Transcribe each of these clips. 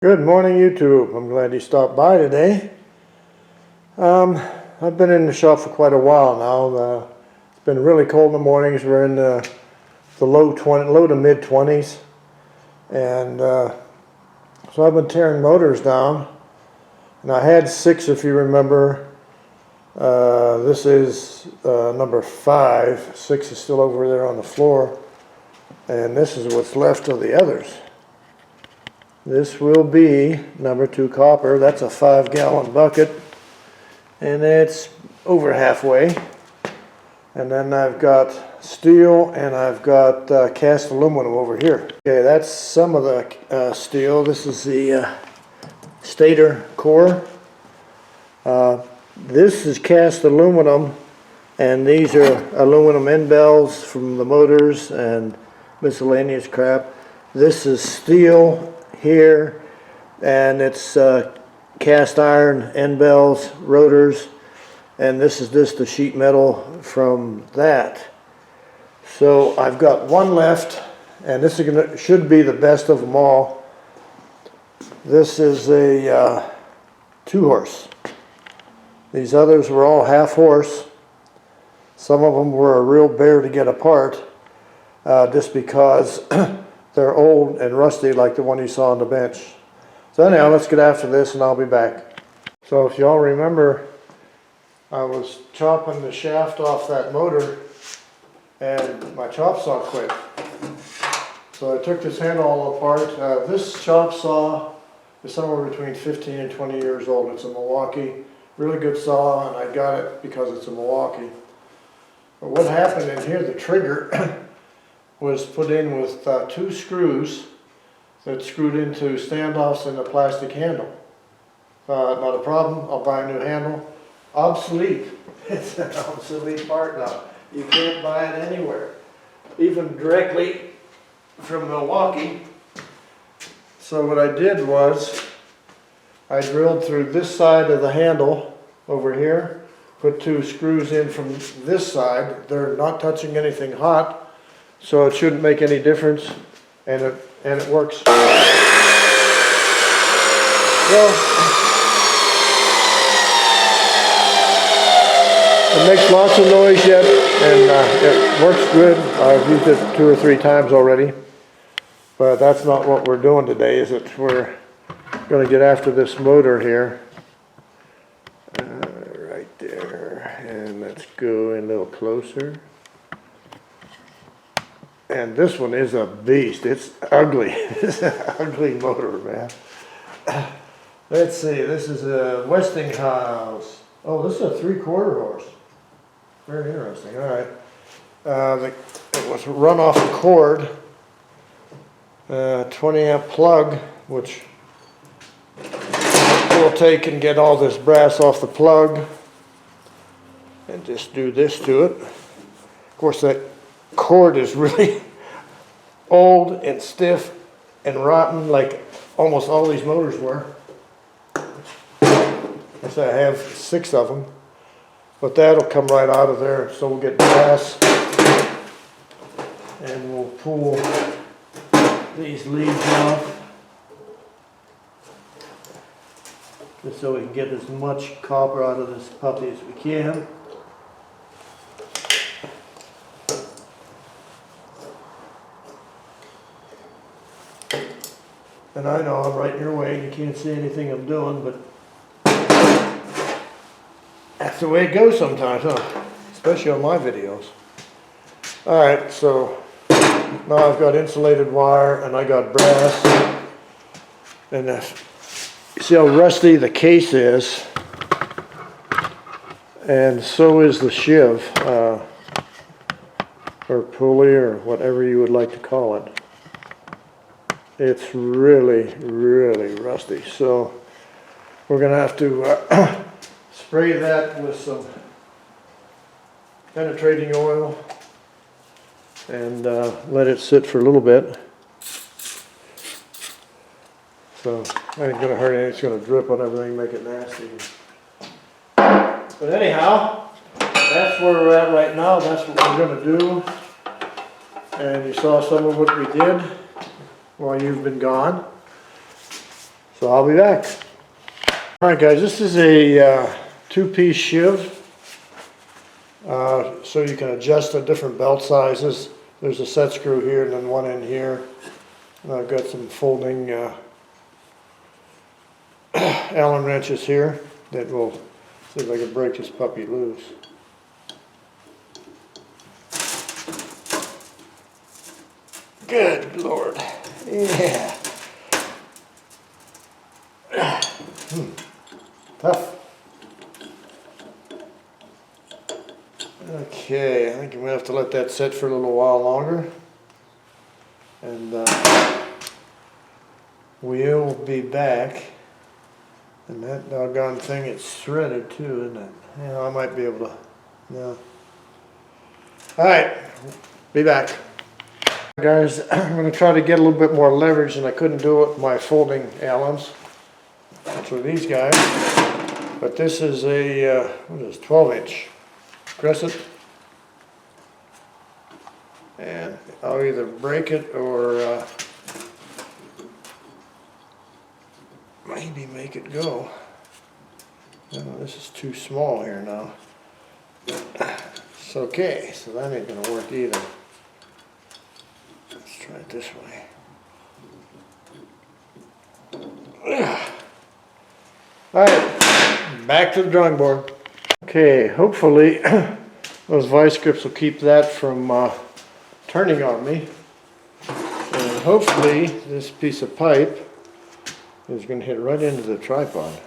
Good morning, YouTube. I'm glad you stopped by today. I've been in the shop for quite a while now. It's been really cold in the mornings. We're in the low to mid 20s, and so I've been tearing motors down. And I had 6, if you remember. This is number 5. 6 is still over there on the floor, and this is what's left of the others. This will be number 2 copper. That's a 5-gallon bucket, and it's over halfway. And then I've got steel, and I've got cast aluminum over here. Okay, that's some of the steel. This is the stator core. This is cast aluminum, and these are aluminum end bells from the motors and miscellaneous crap. This is steel here, and it's cast iron end bells, rotors, and this is just the sheet metal from that. So I've got one left, and this is should be the best of them all. This is a 2-horse. These others were all 1/2 horse. Some of them were a real bear to get apart, just because they're old and rusty, like the one you saw on the bench. So anyhow, let's get after this and I'll be back. So if y'all remember, I was chopping the shaft off that motor and my chop saw quit. So I took this handle all apart. This chop saw is somewhere between 15 and 20 years old. It's a Milwaukee, really good saw, and I got it because it's a Milwaukee. But what happened in here, the trigger was put in with 2 screws that screwed into standoffs in the plastic handle. Not a problem, I'll buy a new handle. Obsolete. It's an obsolete part now. You can't buy it anywhere, even directly from Milwaukee. So what I did was, I drilled through this side of the handle over here, put 2 screws in from this side. They're not touching anything hot, so it shouldn't make any difference, and it works. Well, it makes lots of noise yet, and it works good. I've used it 2 or 3 times already, but that's not what we're doing today, is it? We're going to get after this motor here. Right there, and let's go in a little closer. And this one is a beast. It's ugly. It's an ugly motor, man. Let's see, this is a Westinghouse. Oh, this is a 3/4 horse. Very interesting. All right. It was run off a cord, 20 amp plug, which we'll take and get all this brass off the plug and just do this to it. Of course, that cord is really old and stiff and rotten, like almost all these motors were. I have 6 of them, but that'll come right out of there. So we'll get brass and we'll pull these leads off, just so we can get as much copper out of this puppy as we can. And I know I'm right in your way and you can't see anything I'm doing, but that's the way it goes sometimes, huh? Especially on my videos. Alright, so now I've got insulated wire and I got brass. And you see how rusty the case is? And so is the sheave, or pulley, or whatever you would like to call it. It's really, really rusty. So we're going to have to spray that with some penetrating oil and let it sit for a little bit. So it ain't going to hurt anything. It's going to drip on everything, make it nasty. But anyhow, that's where we're at right now. That's what we're going to do. And you saw some of what we did while you've been gone. So I'll be back. All right, guys, this is a two-piece shiv. So you can adjust the different belt sizes. There's a set screw here and then one in here. And I've got some folding Allen wrenches here that will see if I can break this puppy loose. Good Lord. Yeah. Tough. Okay, I think I'm going to have to let that sit for a little while longer. And we'll be back. And that doggone thing, it's threaded too, isn't it? Yeah, I might be able to, yeah. Alright, be back. Guys, I'm going to try to get a little bit more leverage, and I couldn't do it with my folding Allens. That's with these guys. But this is a, what is this, 12-inch crescent. And I'll either break it or maybe make it go. No, this is too small here now. It's okay, so that ain't going to work either. Let's try it this way. Alright, back to the drawing board. Okay, hopefully those vice grips will keep that from turning on me. And hopefully this piece of pipe is going to hit right into the tripod.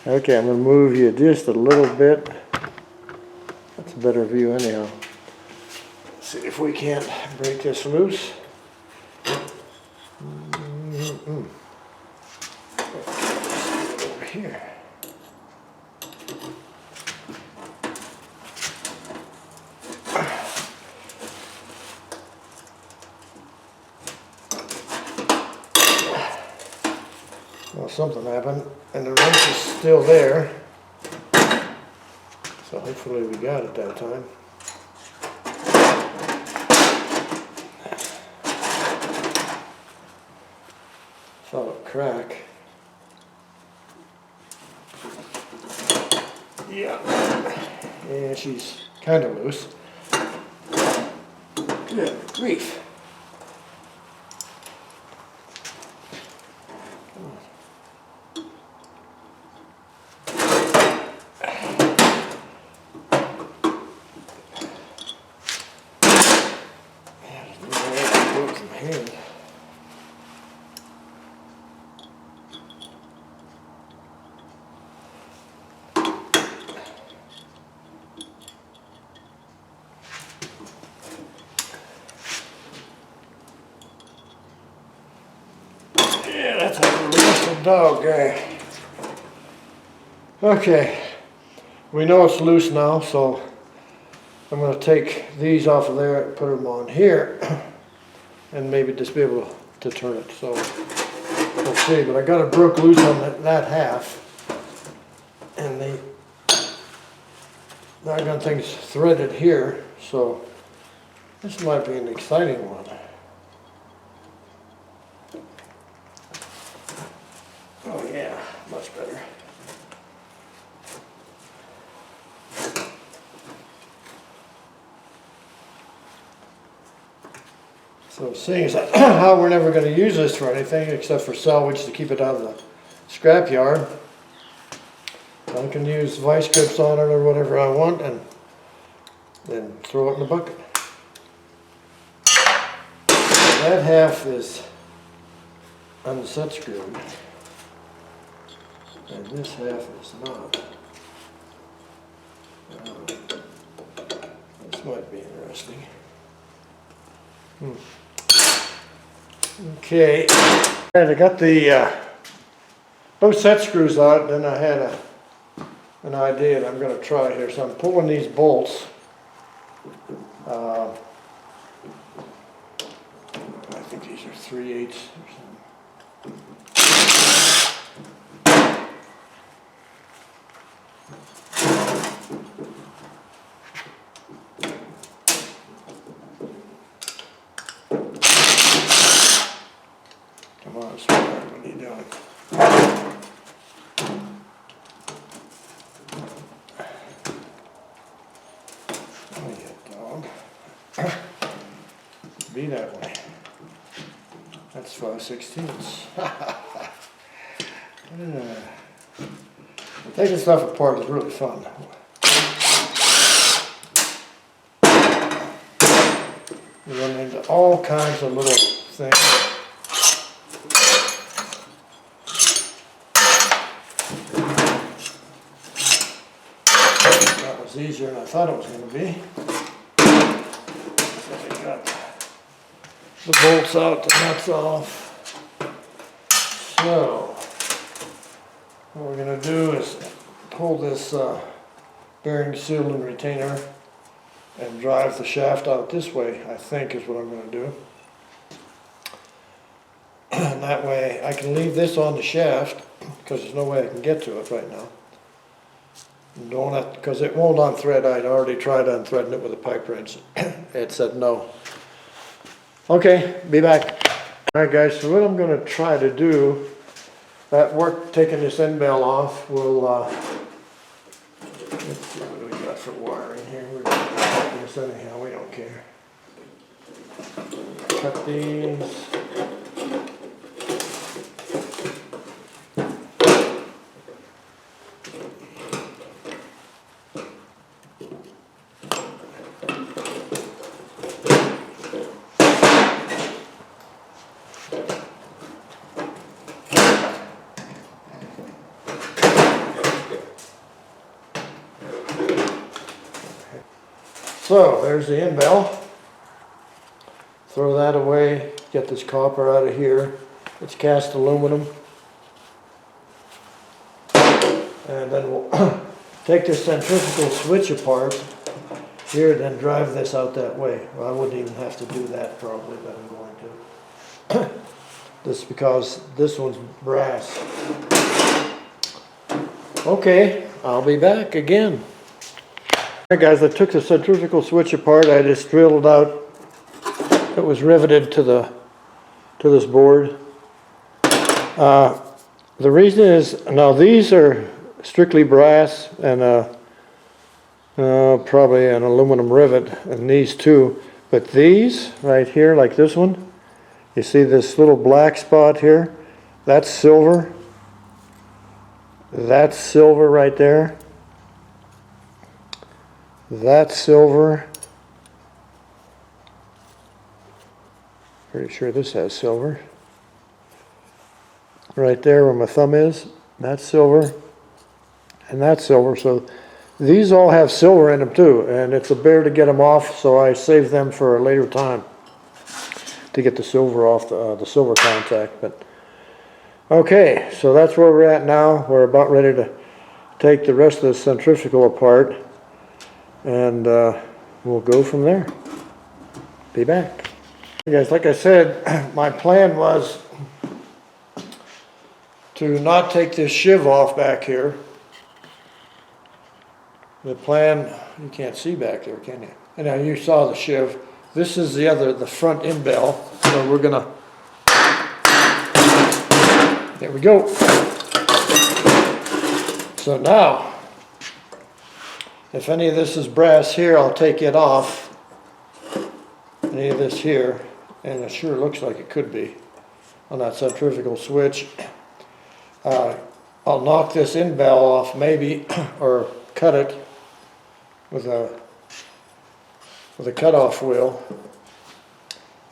Okay, I'm going to move you just a little bit. That's a better view anyhow. Let's see if we can't break this loose. Over here. Well, something happened, and the wrench is still there. So hopefully we got it that time. Saw it crack. Yeah. And she's kind of loose. Good grief. Yeah, that's a loose dog guy. Okay, we know it's loose now, so I'm going to take these off of there and put them on here, and maybe just be able to turn it. So we'll see. But I got it broke loose on that half, and the doggone thing's threaded here. So this might be an exciting one. Oh yeah, much better. So seeing as how we're never going to use this for anything except for salvage to keep it out of the scrap yard, I can use vice grips on it or whatever I want and then throw it in the bucket. That half is unset screwed. And this half is not. This might be interesting. Okay, and I got the both set screws out. Then I had an idea that I'm going to try here. So I'm pulling these bolts. I think these are 3/8 or something. Come on, sweetheart, we you doing? Oh, you dog. Be that way. That's 5/16. Taking stuff apart is really fun. You run into all kinds of little things. That was easier than I thought it was going to be. So I got the bolts out, the nuts off. So what we're going to do is pull this bearing seal and retainer and drive the shaft out this way, I think is what I'm going to do. And that way I can leave this on the shaft because there's no way I can get to it right now. Don't have, because it won't unthread. I'd already tried unthreading it with a pipe wrench. It said no. Okay, be back. Alright guys, so what I'm going to try to do, that work taking this end bell off, will let's see what we got for wiring here. We're going to cut this anyhow, we don't care. Cut these. So there's the end bell. Throw that away, get this copper out of here. It's cast aluminum. And then we'll take this centrifugal switch apart here, then drive this out that way. Well, I wouldn't even have to do that probably, but I'm going to. This because this one's brass. Okay, I'll be back again. Alright guys, I took the centrifugal switch apart. I just drilled out. It was riveted to this board. The reason is, now these are strictly brass and probably an aluminum rivet, and these too. But these right here, like this one, you see this little black spot here? That's silver. That's silver right there. That's silver. Pretty sure this has silver. Right there where my thumb is, that's silver. And that's silver. So these all have silver in them too. And it's a bear to get them off, so I save them for a later time to get the silver off, the silver contact. But okay, so that's where we're at now. We're about ready to take the rest of the centrifugal apart. And we'll go from there. Be back. Hey guys, like I said, my plan was to not take this sheave off back here. The plan, you can't see back there, can you? And now you saw the sheave. This is the front end bell. So we're gonna, there we go. So now, if any of this is brass here, I'll take it off. Any of this here, and it sure looks like it could be on that centrifugal switch. I'll knock this end bell off maybe, or cut it with a cutoff wheel,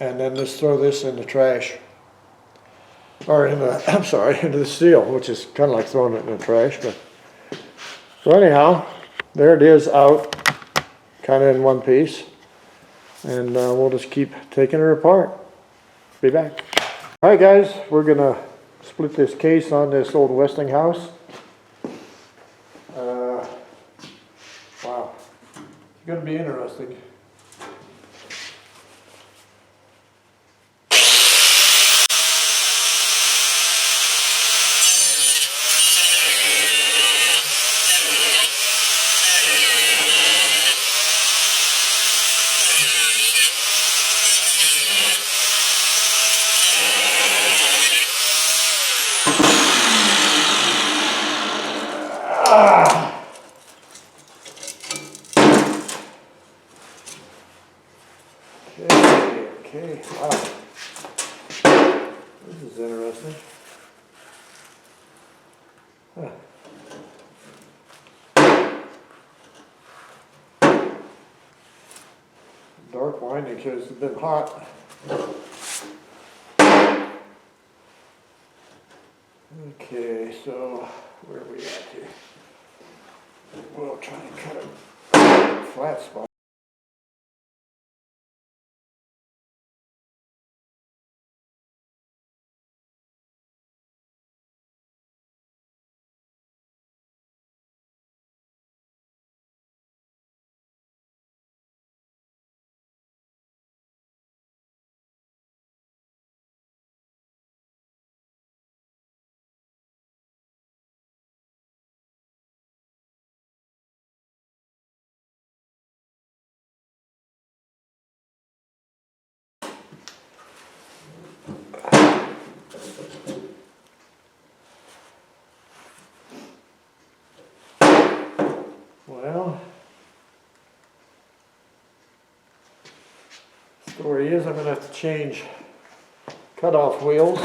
and then just throw this in the trash, or in the, I'm sorry, into the steel, which is kind of like throwing it in the trash. But so anyhow, there it is out, kind of in one piece, and we'll just keep taking her apart. Be back. All right, guys, we're gonna split this case on this old Westinghouse. Wow, it's gonna be interesting. winding because it's been hot. Okay, so where are we at here? We'll try to cut a flat spot. Well, story is I'm going to have to change cutoff wheels.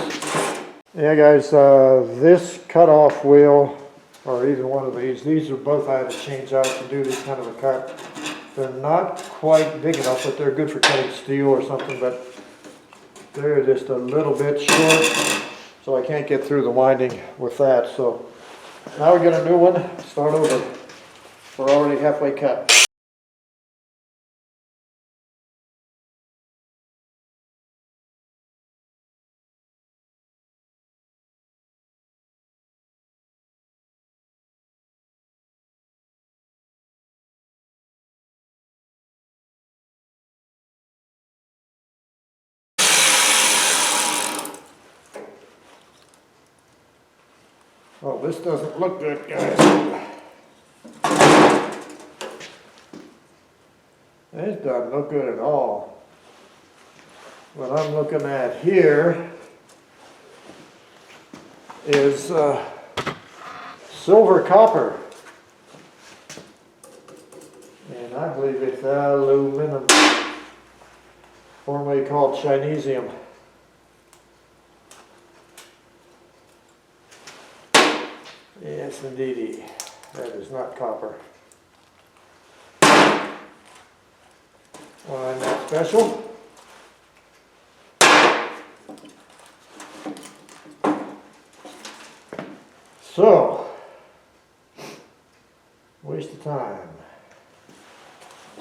Yeah guys, this cutoff wheel, or either one of these are both I had to change out to do this kind of a cut. They're not quite big enough, but they're good for cutting steel or something, but they're just a little bit short, so I can't get through the winding with that. So now we get a new one, start over. We're already halfway cut. Oh, this doesn't look good, guys. This doesn't look good at all. What I'm looking at here is silver copper. And I believe it's aluminum, formerly called Chinesium. Yes, indeedy. That is not copper. Well, not special. So, waste of time.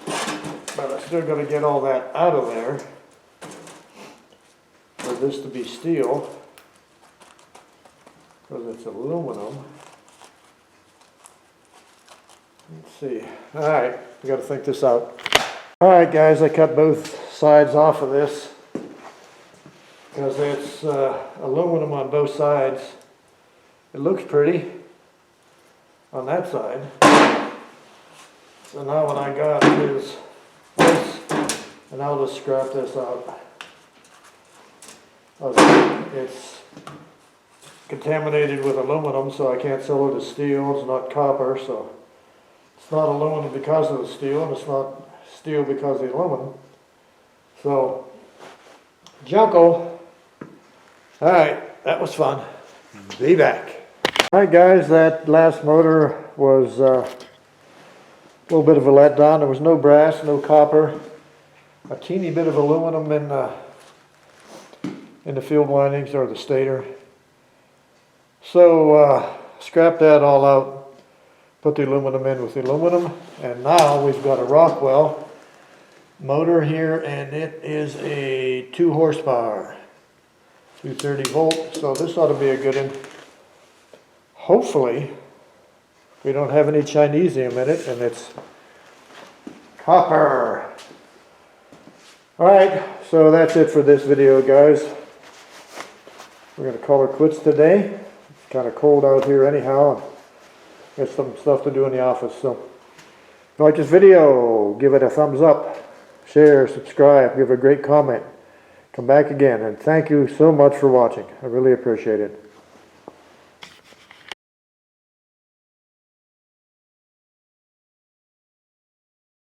But I still got to get all that out of there for this to be steel, because it's aluminum. Let's see. Alright, we got to think this out. Alright guys, I cut both sides off of this because it's aluminum on both sides. It looks pretty on that side. So now what I got is this, and I'll just scrap this out. It's contaminated with aluminum, so I can't sell it as steel. It's not copper, so it's not aluminum because of the steel, and it's not steel because of the aluminum. So, Junko. Alright, that was fun. Be back. Alright guys, that last motor was a little bit of a letdown. There was no brass, no copper, a teeny bit of aluminum in the field windings or the stator. So, scrap that all out, put the aluminum in with the aluminum, and now we've got a Rockwell motor here, and it is a 2 horsepower, 230 volt, so this ought to be a good one. Hopefully we don't have any Chinesium in it, and it's copper. Alright, so that's it for this video guys. We're going to call her quits today. It's kind of cold out here anyhow. Got some stuff to do in the office, so if you like this video, give it a thumbs up, share, subscribe, give a great comment, come back again, and thank you so much for watching. I really appreciate it.